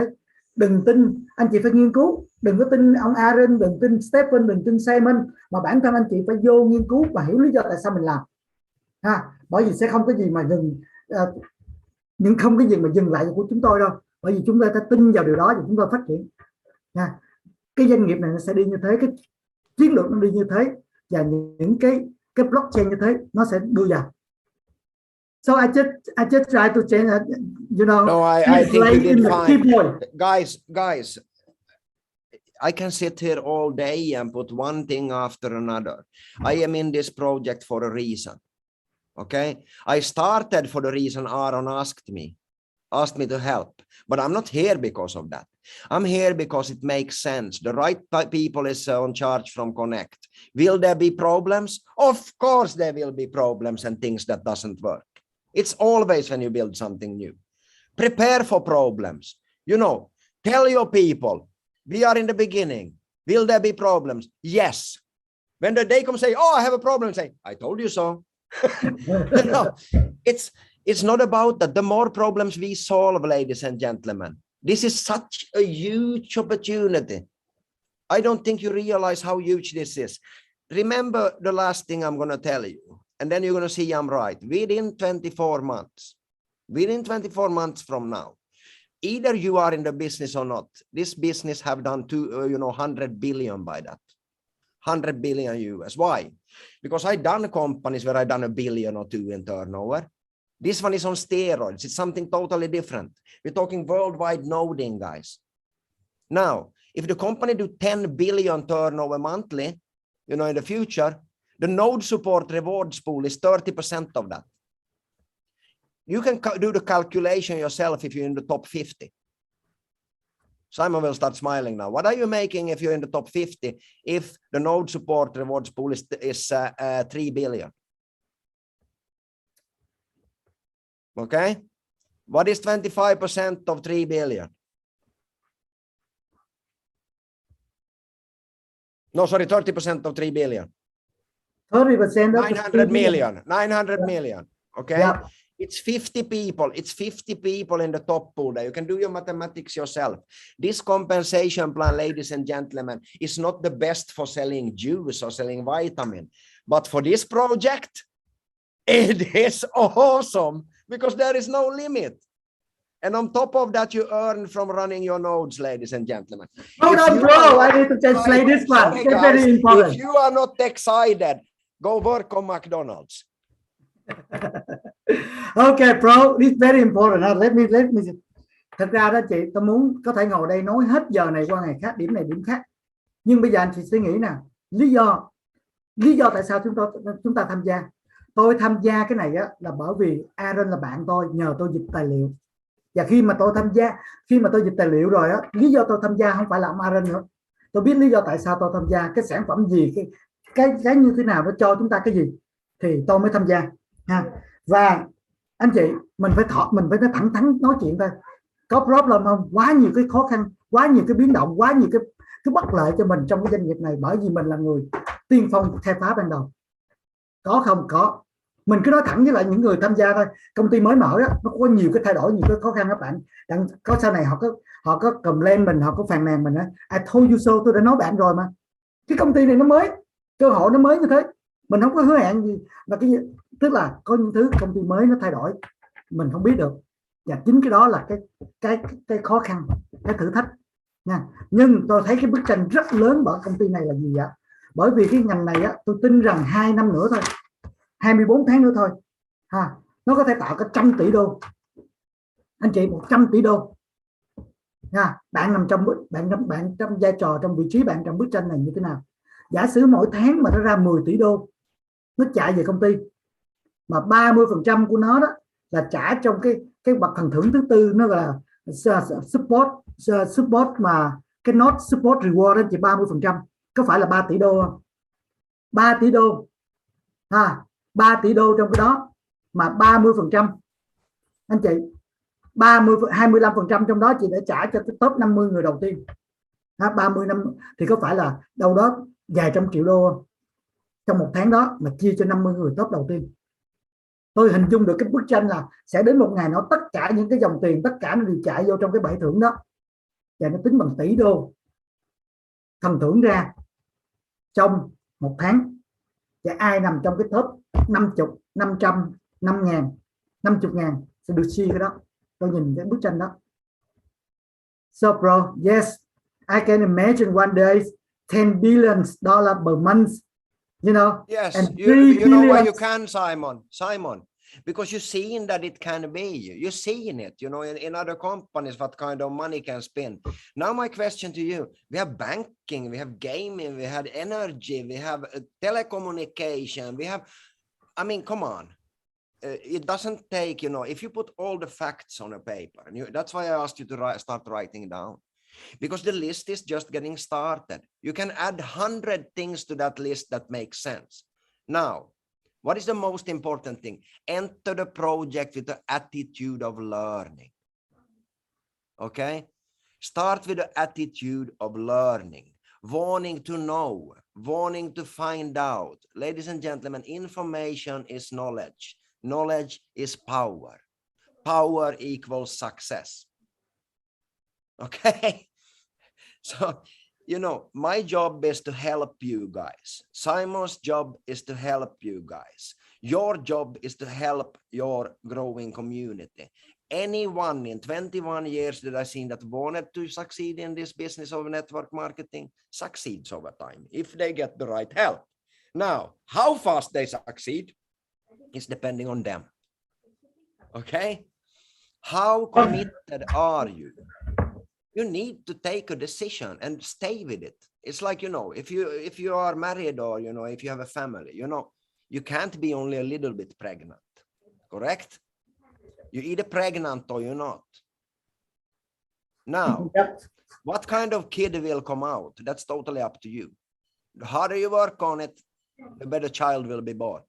Đừng tin, anh chị phải nghiên cứu, đừng có tin ông Aaron, đừng tin Staffan, đừng tin Simon, mà bản thân anh chị phải vô nghiên cứu và hiểu lý do tại sao mình làm ha. Bởi vì sẽ không có gì mà không cái gì mà dừng lại của chúng tôi đâu, bởi vì chúng ta đã tin vào điều đó và chúng tôi phát triển nha. Cái doanh nghiệp này nó sẽ đi như thế, cái chiến lược nó đi như thế, và những cái blockchain như thế nó sẽ đưa vào. So I just try to change, you know. No, I think you did fine. Guys, I can sit here all day and put one thing after another. I am in this project for a reason. Okay, I started for the reason Aaron asked me to help, but I'm not here because of that. I'm here because it makes sense. The right people is on charge from Connect. Will there be problems? Of course there will be problems and things that doesn't work. It's always when you build something new. Prepare for problems. You know, tell your people, We are in the beginning. Will there be problems? Yes. When the day comes, say, oh, I have a problem, say, I told you so. No, it's not about that. The more problems we solve, ladies and gentlemen, this is such a huge opportunity. I don't think you realize how huge this is. Remember the last thing I'm going to tell you, and then you're going to see I'm right. Within 24 months from now, either you are in the business or not, this business have done 100 billion by that. 100 billion US. Why? Because I done companies where I done $1 billion or 2 in turnover. This one is on steroids. It's something totally different. We're talking worldwide noding, guys. Now, if the company do 10 billion turnover monthly, in the future, the node support rewards pool is 30% of that. You can do the calculation yourself if you're in the top 50. Simon will start smiling now. What are you making if you're in the top 50 if the node support rewards pool is 3 billion? Okay. What is 25% of 3 billion? No, sorry, 30% of 3 billion. 30% 900 million. 900 million. Okay. Yeah. It's 50 people. It's 50 people in the top pool there. You can do your mathematics yourself. This compensation plan, ladies and gentlemen, is not the best for selling juice or selling vitamin. But for this project, it is awesome because there is no limit. And on top of that, you earn from running your nodes, ladies and gentlemen. Hold on, bro. I need to translate this one. Sorry, It's guys, very important. if you are not excited, go work on McDonald's. Okay, bro, it's very important. Let me. Thật ra đó chị, tôi muốn có thể ngồi đây nói hết giờ này qua ngày khác, điểm này điểm khác. Nhưng bây giờ anh chị suy nghĩ nè, lý do tại sao chúng ta tham gia. Tôi tham gia cái này á là bởi vì Aaron là bạn tôi, nhờ tôi dịch tài liệu. Và khi mà tôi dịch tài liệu rồi á, lý do tôi tham gia không phải là ông Aaron nữa. Tôi biết lý do tại sao tôi tham gia, cái sản phẩm gì, cái như thế nào nó cho chúng ta cái gì thì tôi mới tham gia ha. Và anh chị, mình phải thẳng thắn nói chuyện thôi. Có problem không? Quá nhiều cái khó khăn, quá nhiều cái biến động, quá nhiều cái bất lợi cho mình trong cái doanh nghiệp này, bởi vì mình là người tiên phong khai phá ban đầu. Có không? Có. Mình cứ nói thẳng với lại những người tham gia thôi. Công ty mới mở đó, nó có nhiều cái thay đổi, nhiều cái khó khăn các bạn. Có sau này họ có complain mình, họ có phàn nàn mình á. I told you so, tôi đã nói bạn rồi mà. Cái công ty này nó mới, cơ hội nó mới như thế. Mình không có hứa hẹn gì là cái gì. Tức là có những thứ công ty mới nó thay đổi mình không biết được, và chính cái đó là cái khó khăn, cái thử thách nha. Nhưng tôi thấy cái bức tranh rất lớn bởi công ty này là gì ạ? Bởi vì cái ngành này á, tôi tin rằng 2 năm nữa thôi, 24 tháng nữa thôi ha, nó có thể tạo cả 100 tỷ đô. Anh chị, 100 tỷ đô nha. Bạn nằm trong bạn trong vai trò, trong vị trí bạn trong bức tranh này như thế nào? Giả sử mỗi tháng mà nó ra 10 tỷ đô nó chạy về công ty, mà 30% của nó đó là trả trong cái bậc phần thưởng thứ tư, nó là support mà cái not support reward đó chỉ 30%, có phải là 3 tỷ đô không? 3 tỷ đô ha, 3 tỷ đô trong cái đó mà 30%, anh chị, 25% trong đó chị để trả cho cái top 50 người đầu tiên ha, 30 năm thì có phải là đâu đó vài trăm triệu đô không? Trong một tháng đó mà chia cho 50 người top đầu tiên. Tôi hình dung được cái bức tranh là sẽ đến một ngày nó tất cả những cái dòng tiền, tất cả nó đều chạy vô trong cái bẫy thưởng đó, và nó tính bằng tỷ đô phần thưởng ra trong một tháng. Và ai nằm trong cái top 50, 500, 5.000, 50.000 sẽ được chia cái đó. Tôi nhìn cái bức tranh đó. So bro, yes, I can imagine one day $10 billion per month. You know, yes, and you know why you can, Simon, because you're seeing that it can be. You're seeing it, in other companies, what kind of money can spend. Now my question to you: we have banking, we have gaming, we have energy, we have telecommunication, we have. I mean, come on. It doesn't take, if you put all the facts on a paper, and that's why I asked you to start writing down. Because the list is just getting started. You can add 100 things to that list that makes sense. Now, what is the most important thing? Enter the project with the attitude of learning. Okay? Start with the attitude of learning, wanting to know, wanting to find out. Ladies and gentlemen, information is knowledge. Knowledge is power. Power equals success. Okay? So, you know, my job is to help you guys. Simon's job is to help you guys. Your job is to help your growing community. Anyone in 21 years that I've seen that wanted to succeed in this business of network marketing succeeds over time if they get the right help. Now, how fast they succeed is depending on them. Okay? How committed are you? You need to take a decision and stay with it. It's like, you know, if you are married or, you know, if you have a family, you know, you can't be only a little bit pregnant, correct? You're either pregnant or you're not. Now, what kind of kid will come out? That's totally up to you. The harder you work on it, the better child will be born.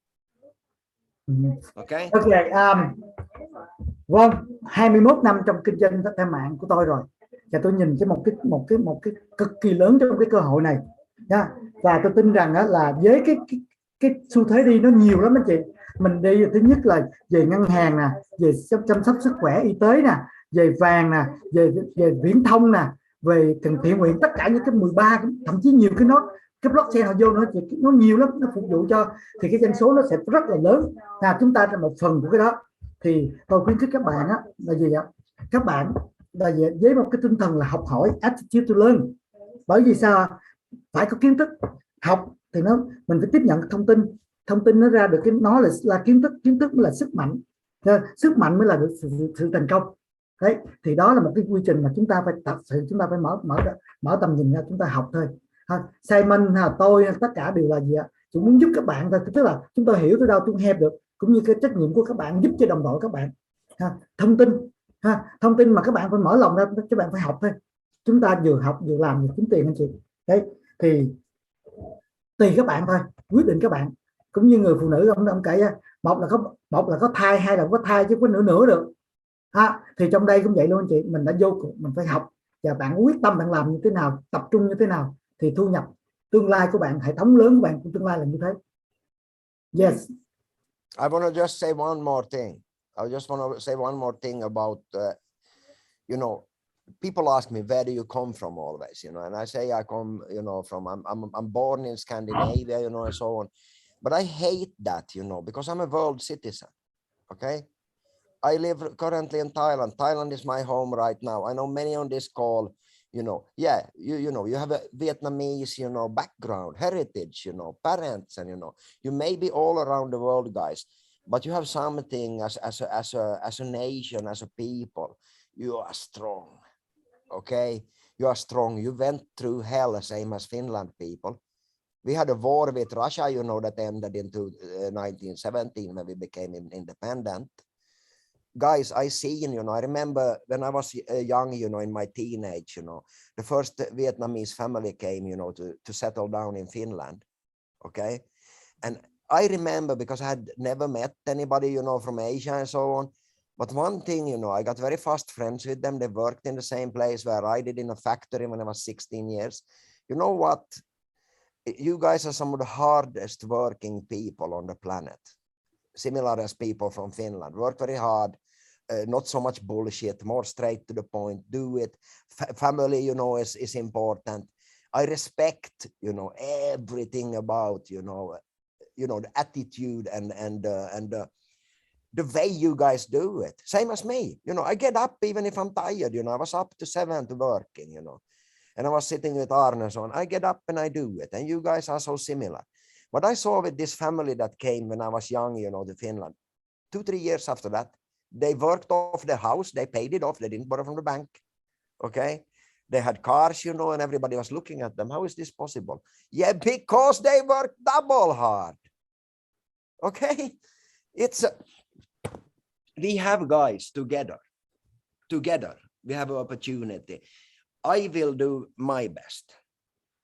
Okay? Okay, vâng, 21 năm trong kinh doanh theo mạng của tôi rồi. Và tôi nhìn một cái cực kỳ lớn trong cái cơ hội này nha. Và tôi tin rằng là với cái xu thế đi nó nhiều lắm anh chị. Mình đi thứ nhất là về ngân hàng nè, về chăm sóc sức khỏe y tế nè, về vàng nè, về viễn thông nè, về cần thiện nguyện, tất cả những cái 13 thậm chí nhiều cái blockchain họ vô nó nhiều lắm, nó phục vụ cho thì cái doanh số nó sẽ rất là lớn. Nào chúng ta là một phần của cái đó thì tôi khuyến khích các bạn là gì ạ? Các bạn là với một cái tinh thần là học hỏi, attitude to learn. Bởi vì sao? Phải có kiến thức. Học thì mình phải tiếp nhận thông tin nó ra được nó là kiến thức mới là sức mạnh. Sức mạnh mới là được sự thành công. Đấy, thì đó là một cái quy trình mà chúng ta phải tập sự, chúng ta phải mở tầm nhìn ra, chúng ta học thôi. Simon tôi tất cả đều là gì ạ? Chúng muốn giúp các bạn thôi, tức là chúng tôi hiểu tới đâu chúng heb được, cũng như cái trách nhiệm của các bạn giúp cho đồng đội các bạn. Thông tin mà các bạn phải mở lòng ra, các bạn phải học thôi. Chúng ta vừa học vừa làm vừa kiếm tiền anh chị. Đấy, thì tùy các bạn thôi, quyết định các bạn. Cũng như người phụ nữ ông kể một là có thai, hai là có thai chứ không có nửa được. Thì trong đây cũng vậy luôn anh chị, mình đã vô cùng mình phải học và bạn quyết tâm bạn làm như thế nào, tập trung như thế nào thì thu nhập tương lai của bạn, hệ thống lớn của bạn tương lai là như thế. Yes. I want to just say one more thing. I just want to say one more thing about, you know, people ask me, where do you come from always, you know, and I say I come, you know, from, I'm born in Scandinavia, you know, and so on. But I hate that, you know, because I'm a world citizen. Okay. I live currently in Thailand. Thailand is my home right now. I know many on this call, you know, yeah, you know, you have a Vietnamese, you know, background, heritage, you know, parents, and, you know, you may be all around the world, guys, but you have something as a nation, as a people, you are strong. Okay. You are strong. You went through hell, same as Finland people. We had a war with Russia, you know, that ended into 1917 when we became independent. Guys, I seen, you know, I remember when I was young, you know, in my teenage, you know, the first Vietnamese family came, you know, to settle down in Finland. Okay. And I remember, because I had never met anybody, you know, from Asia and so on. But one thing, you know, I got very fast friends with them. They worked in the same place where I did, in a factory, when I was 16 years. You know what? You guys are some of the hardest working people on the planet. Similar as people from Finland. Work very hard, not so much bullshit, more straight to the point, do it. Family, you know, is important. I respect, you know, everything about, you know, the attitude and the way you guys do it. Same as me, you know, I get up even if I'm tired, you know, I was up to 7 to working, you know, and I was sitting with Arne and so on. I get up and I do it. And you guys are so similar. What I saw with this family that came when I was young, you know, to Finland, 2-3 years after that, they worked off their house. They paid it off. They didn't borrow from the bank. Okay. They had cars, you know, and everybody was looking at them. How is this possible? Yeah, because they worked double hard. Okay. We have guys together, we have an opportunity. I will do my best.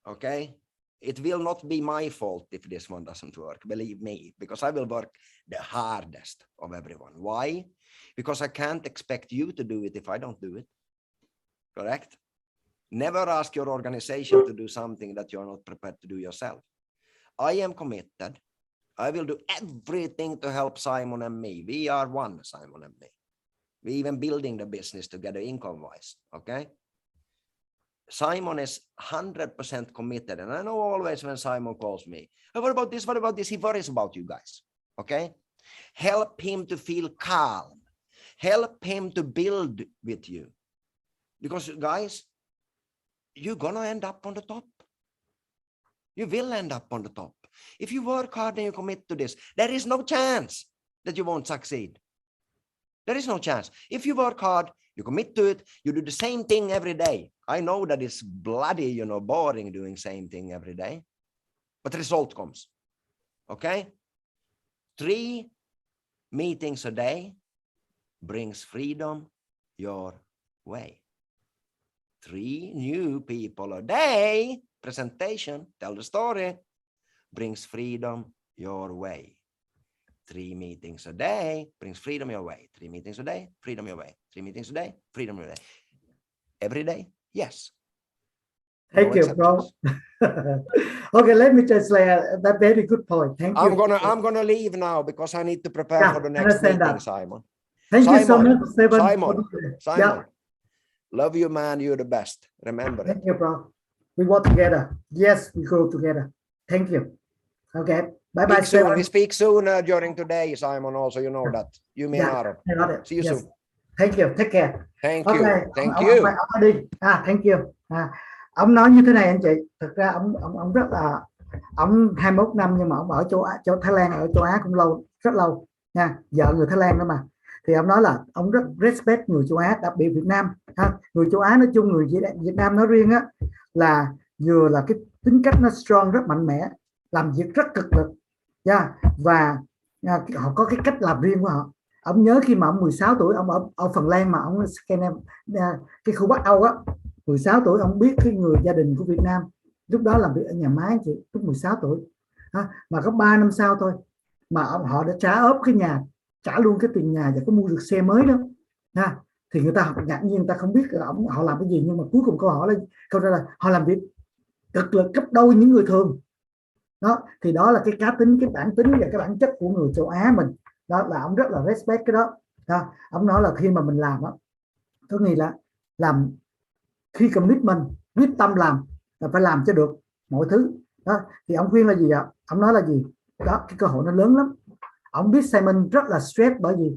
Okay. It will not be my fault if this one doesn't work, believe me, because I will work the hardest of everyone. Why? Because I can't expect you to do it if I don't do it. Correct? Never ask your organization to do something that you're not prepared to do yourself. I am committed. I will do everything to help Simon and me. We are one, Simon and me. We even building the business together income-wise, okay? Simon is 100% committed. And I know always when Simon calls me, oh, what about this? What about this? He worries about you guys, okay? Help him to feel calm. Help him to build with you. Because guys, you're gonna end up on the top. You will end up on the top. If you work hard and you commit to this, there is no chance that you won't succeed. There is no chance. If you work hard, you commit to it, you do the same thing every day. I know that it's bloody, boring doing same thing every day, but the result comes. Okay? 3 meetings a day brings freedom your way. 3 new people a day, presentation, tell the story, brings freedom your way. 3 meetings a day brings freedom your way. 3 meetings a day, freedom your way. 3 meetings a day, freedom your way. Every day, yes. Thank you, bro. Okay, let me translate that very good point. Thank you. I'm gonna leave now because I need to prepare for the next meeting, that. Simon. Thank you so much, Simon. Love you, man. You're the best. Remember it. Thank you, bro. We work together. Yes, we go together. Thank you. Okay. Bye-bye. We speak soon during today, Simon. Also, you know that. You mean Aaron. See you soon. Thank you. Take care. Thank you. Thank you. Thank you. Ông nói như thế này anh chị. Thực ra ông rất là, ông 21 năm nhưng mà ông ở chỗ Thái Lan, ở châu Á cũng lâu, rất lâu nha. Vợ người Thái Lan đó mà. Thì ông nói là ông rất respect người châu Á, đặc biệt Việt Nam. Người châu Á nói chung, người Việt Nam nói riêng á, là vừa là cái tính cách nó strong, rất mạnh mẽ, làm việc rất cực lực, và họ có cái cách làm riêng của họ. Ông nhớ khi mà ông 16 tuổi, ông ở Phần Lan mà ông cái khu Bắc Âu á, 16 tuổi ông biết cái người gia đình của Việt Nam lúc đó làm việc ở nhà máy chị, lúc 16 tuổi mà có 3 năm sau thôi mà họ đã trả ốp cái nhà, trả luôn cái tiền nhà và có mua được xe mới đó thì người ta ngạc nhiên, người ta không biết họ làm cái gì, nhưng mà cuối cùng câu ra là họ làm việc cực lực gấp đôi những người thường đó. Thì đó là cái cá tính, cái bản tính và cái bản chất của người châu Á mình đó, là ông rất là respect cái đó. Ông nói là khi mà mình làm đó, có nghĩa là làm khi commitment, quyết tâm làm là phải làm cho được mọi thứ đó. Thì ông khuyên là gì ạ? Ông nói là gì đó, cái cơ hội nó lớn lắm. Ông biết Simon rất là stress, bởi vì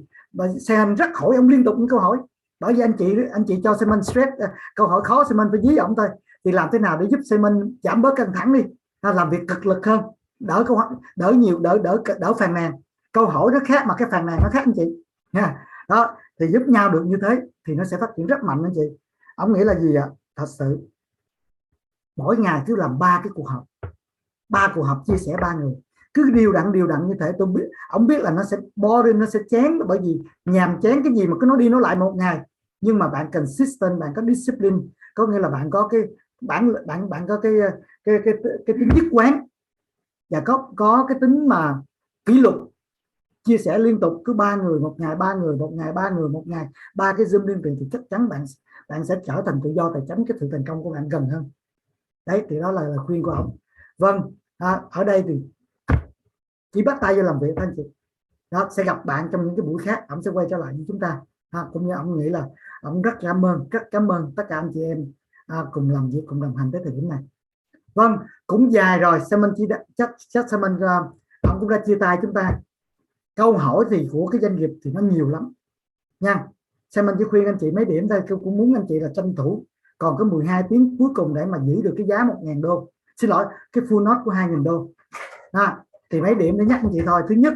Simon rất hỏi ông liên tục những câu hỏi, bởi vì anh chị cho Simon stress, câu hỏi khó Simon phải dí ông thôi. Thì làm thế nào để giúp Simon giảm bớt căng thẳng đi, làm việc cực lực hơn, đỡ phàn nàn. Câu hỏi nó khác mà cái phàn nàn nó khác anh chị nha. Đó thì giúp nhau được như thế thì nó sẽ phát triển rất mạnh anh chị. Ông nghĩ là gì ạ? Thật sự mỗi ngày cứ làm 3 cái cuộc họp chia sẻ 3 người, cứ đều đặn như thế. Tôi biết ông biết là nó sẽ boring, nó sẽ chán, bởi vì nhàm chán cái gì mà cứ nói đi nói lại một ngày. Nhưng mà bạn consistent, bạn có discipline, có nghĩa là bạn có cái bạn có cái tính nhất quán và có cái tính mà kỷ luật, chia sẻ liên tục, cứ 3 người một ngày, 3 người một ngày, 3 người một ngày, 3 cái Zoom liên tục, thì chắc chắn bạn sẽ trở thành tự do tài chính, cái sự thành công của bạn gần hơn. Đấy thì đó là lời khuyên của ông. Vâng, ở đây thì chỉ bắt tay vô làm việc anh chị. Đó, sẽ gặp bạn trong những cái buổi khác, ông sẽ quay trở lại với chúng ta. Cũng như ông nghĩ là ông rất cảm ơn tất cả anh chị em cùng làm việc, cùng đồng hành tới thời điểm này. Vâng, cũng dài rồi, Simon chắc Simon ông cũng đã chia tay chúng ta. Câu hỏi thì của cái doanh nghiệp thì nó nhiều lắm nha. Simon chỉ khuyên anh chị mấy điểm thôi, cũng muốn anh chị là tranh thủ còn có 12 tiếng cuối cùng để mà giữ được cái giá 1.000 đô. Xin lỗi, cái full note của 2.000 đô. Thì mấy điểm để nhắc anh chị thôi. Thứ nhất,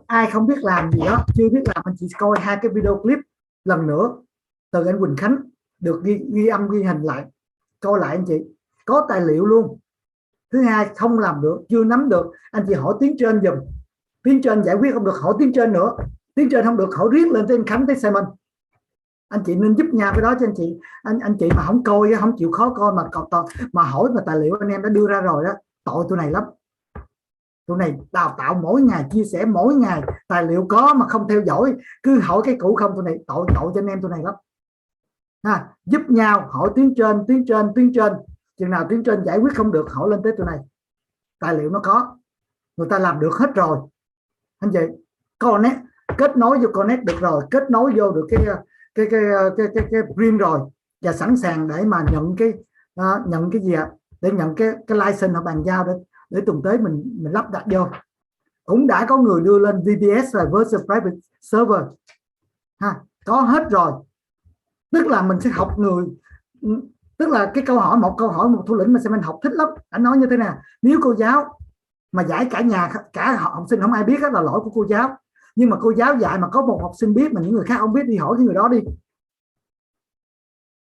ai không biết làm gì đó, chưa biết làm, anh chị coi 2 cái video clip lần nữa từ anh Quỳnh Khánh, được ghi âm ghi hình lại, coi lại anh chị, có tài liệu luôn. Thứ hai, không làm được, chưa nắm được, anh chị hỏi tiếng trên giùm. Tiếng trên giải quyết không được, hỏi tiếng trên nữa. Tiếng trên không được, hỏi riết lên trên Khánh tới Simon. Anh chị nên giúp nhau cái đó cho anh chị. Anh chị mà không coi, không chịu khó coi mà hỏi mà tài liệu anh em đã đưa ra rồi đó, tội tụi này lắm. Tụi này đào tạo mỗi ngày, chia sẻ mỗi ngày, tài liệu có mà không theo dõi, cứ hỏi cái cũ không, tụi này tội cho anh em tụi này lắm. Giúp nhau, hỏi tuyến trên, chừng nào tuyến trên giải quyết không được hỏi lên tới tụi này. Tài liệu nó có, người ta làm được hết rồi anh chị. Connect, kết nối vô connect được rồi, kết nối vô được cái print rồi, và sẵn sàng để mà nhận cái gì ạ, để nhận cái license họ bàn giao để tuần tới mình lắp đặt vô. Cũng đã có người đưa lên VPS rồi, Virtual Private Server có hết rồi. Tức là mình sẽ học người, tức là cái một câu hỏi một thủ lĩnh mà sẽ mình học thích lắm. Anh nói như thế nào, nếu cô giáo mà giải cả nhà, cả học sinh không ai biết, đó là lỗi của cô giáo. Nhưng mà cô giáo dạy mà có một học sinh biết mà những người khác không biết, đi hỏi cái người đó đi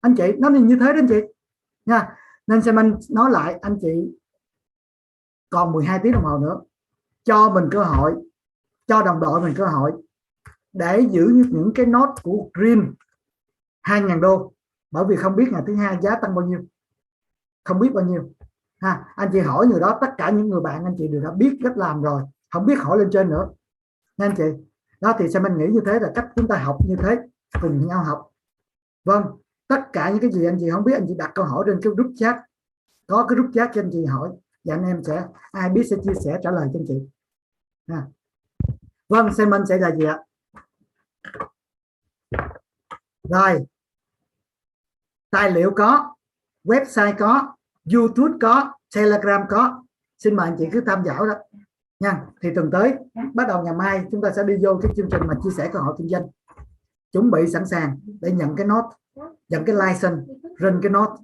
anh chị. Nó như thế đó anh chị nha. Nên sẽ mình nói lại anh chị, còn 12 tiếng đồng hồ nữa, cho mình cơ hội, cho đồng đội mình cơ hội để giữ những cái nốt của Green 2.000 đô. Bởi vì không biết ngày thứ hai giá tăng bao nhiêu, không biết bao nhiêu anh chị hỏi người đó, tất cả những người bạn anh chị đều đã biết cách làm rồi, không biết hỏi lên trên nữa nha anh chị. Đó thì sẽ mình nghĩ như thế là cách chúng ta học như thế, cùng nhau học. Vâng, tất cả những cái gì anh chị không biết, anh chị đặt câu hỏi trên cái group chat, có cái group chat cho anh chị hỏi, và anh em sẽ ai biết sẽ chia sẻ trả lời cho anh chị. Vâng, xem mình sẽ là gì ạ? Rồi, tài liệu có, website có, YouTube có, Telegram có. Xin mời anh chị cứ tham khảo đó nha. Thì tuần tới bắt đầu ngày mai chúng ta sẽ đi vô cái chương trình mà chia sẻ cơ hội kinh doanh, chuẩn bị sẵn sàng để nhận cái nốt, nhận cái license, run cái nốt.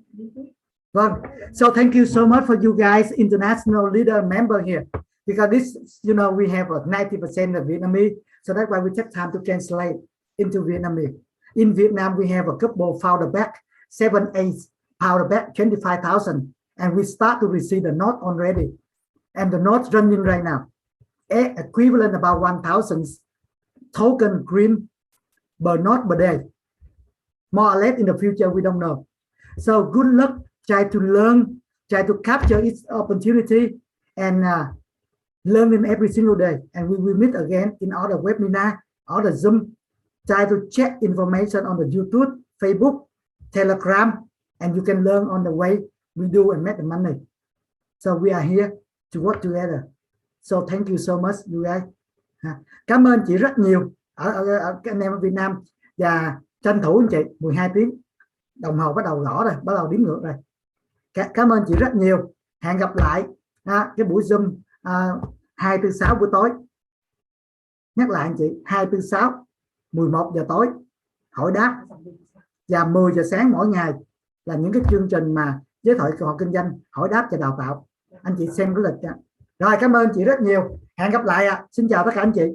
Vâng, so thank you so much for you guys, international leader member here, because this, you know, we have a 90% of Vietnamese, so that's why we take time to translate into Vietnamese. In Vietnam, we have a couple founder back, 7-8 founder back, 25,000, and we start to receive the note already, and the note running right now, equivalent about 1,000 token green per note per day, more or less. In the future, we don't know. So good luck. Try to learn, try to capture its opportunity, and learning every single day. And we will meet again in other webinar, other Zoom. Try to check information on the YouTube, Facebook, Telegram, and you can learn on the way we do and make the money. So we are here to work together. So thank you so much, you guys. Cảm ơn chị rất nhiều ở anh em ở Việt Nam, và tranh thủ anh chị 12 tiếng đồng hồ bắt đầu gõ rồi, bắt đầu đếm ngược rồi. Cảm ơn chị rất nhiều. Hẹn gặp lại cái buổi Zoom 2 từ 6 buổi tối. Nhắc lại anh chị, 2 từ 6 11 giờ tối hỏi đáp, và 10 giờ sáng mỗi ngày là những cái chương trình mà giới thiệu cơ hội kinh doanh, hỏi đáp và đào tạo. Anh chị xem cái lịch. Rồi, cảm ơn chị rất nhiều. Hẹn gặp lại ạ. Xin chào tất cả anh chị.